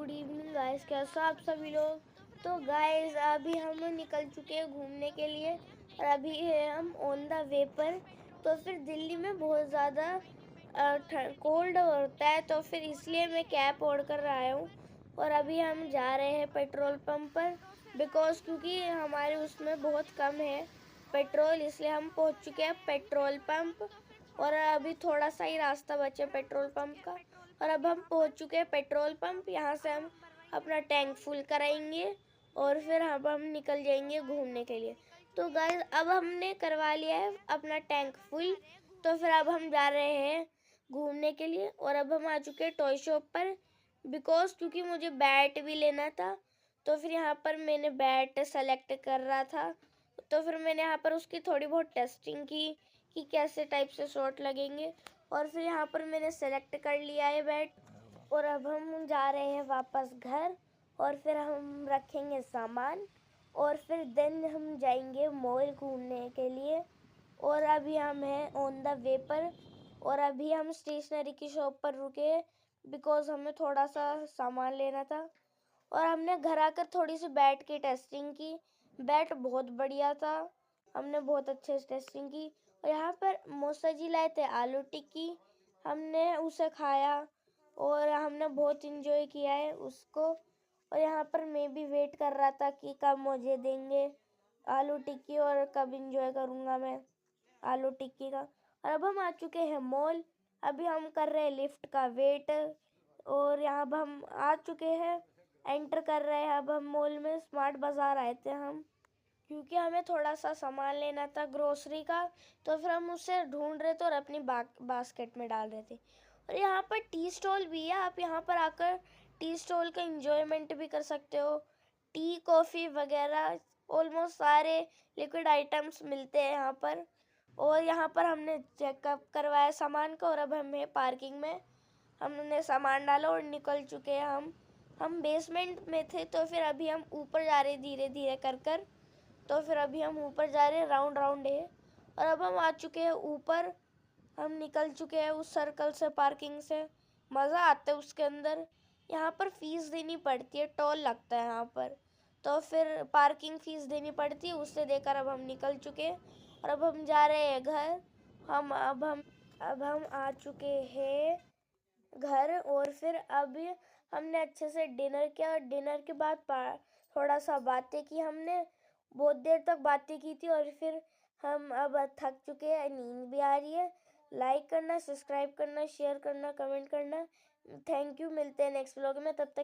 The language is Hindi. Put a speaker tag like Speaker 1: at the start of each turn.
Speaker 1: गुड इवनिंग गाइस, कैसे आप सभी लोग। तो गाइस अभी हम निकल चुके हैं घूमने के लिए और अभी है हम ऑन द वे पर। तो फिर दिल्ली में बहुत ज़्यादा कोल्ड होता है, तो फिर इसलिए मैं कैब ओढ़ कर आया हूँ। और अभी हम जा रहे हैं पेट्रोल पंप पर क्योंकि हमारे उसमें बहुत कम है पेट्रोल, इसलिए हम पहुँच चुके हैं पेट्रोल पंप। और अभी थोड़ा सा ही रास्ता बचे पेट्रोल पंप का और अब हम पहुंच चुके हैं पेट्रोल पंप। यहाँ से हम अपना टैंक फुल कराएंगे और फिर हम निकल जाएंगे घूमने के लिए। तो गाइस अब हमने करवा लिया है अपना टैंक फुल, तो फिर अब हम जा रहे हैं घूमने के लिए। और अब हम आ चुके हैं टॉय शॉप पर क्योंकि मुझे बैट भी लेना था। तो फिर यहाँ पर मैंने बैट सेलेक्ट कर रहा था, तो फिर मैंने यहाँ पर उसकी थोड़ी बहुत टेस्टिंग की कि कैसे टाइप से शॉट लगेंगे। और फिर यहाँ पर मैंने सेलेक्ट कर लिया है बैट। और अब हम जा रहे हैं वापस घर और फिर हम रखेंगे सामान और फिर देन हम जाएंगे मॉल घूमने के लिए। और अभी हम हैं ऑन द वे पर और अभी हम स्टेशनरी की शॉप पर रुके हमें थोड़ा सा सामान लेना था। और हमने घर आकर थोड़ी सी बैट की टेस्टिंग की। बैट बहुत बढ़िया था, हमने बहुत अच्छे से टेस्टिंग की। और यहाँ पर मौसा जी लाए थे आलू टिक्की, हमने उसे खाया और हमने बहुत इंजॉय किया है उसको। और यहाँ पर मैं भी वेट कर रहा था कि कब मुझे देंगे आलू टिक्की और कब इंजॉय करूँगा मैं आलू टिक्की का। और अब हम आ चुके हैं मॉल, अभी हम कर रहे हैं लिफ्ट का वेट। और यहाँ अब हम आ चुके हैं, एंटर कर रहे हैं अब हम मॉल में। स्मार्ट बाज़ार आए थे हम क्योंकि हमें थोड़ा सा सामान लेना था ग्रोसरी का, तो फिर हम उसे ढूंढ रहे थे और अपनी बास्केट में डाल रहे थे। और यहाँ पर टी स्टॉल भी है, आप यहाँ पर आकर टी स्टॉल का इंजॉयमेंट भी कर सकते हो। टी कॉफ़ी वगैरह ऑलमोस्ट सारे लिक्विड आइटम्स मिलते हैं यहाँ पर। और यहाँ पर हमने चेकअप करवाया सामान का और अब हमें पार्किंग में हमने सामान डाला और निकल चुके हैं हम बेसमेंट में थे, तो फिर अभी हम ऊपर जा रहे धीरे धीरे कर कर। तो फिर अभी हम ऊपर जा रहे हैं, राउंड राउंड है। और अब हम आ चुके हैं ऊपर, हम निकल चुके हैं उस सर्कल से, पार्किंग से। मज़ा आता है उसके अंदर। यहाँ पर फीस देनी पड़ती है, टोल लगता है यहाँ पर, तो फिर पार्किंग फीस देनी पड़ती है, उससे देकर अब हम निकल चुके हैं। और अब हम जा रहे हैं घर। अब हम आ चुके हैं घर और फिर अभी हमने अच्छे से डिनर किया। डिनर के बाद थोड़ा सा बातें की हमने, बहुत देर तक बातें की थी। और फिर हम अब थक चुके हैं, नींद भी आ रही है। लाइक करना, सब्सक्राइब करना, शेयर करना, कमेंट करना। थैंक यू, मिलते हैं नेक्स्ट व्लॉग में, तब तक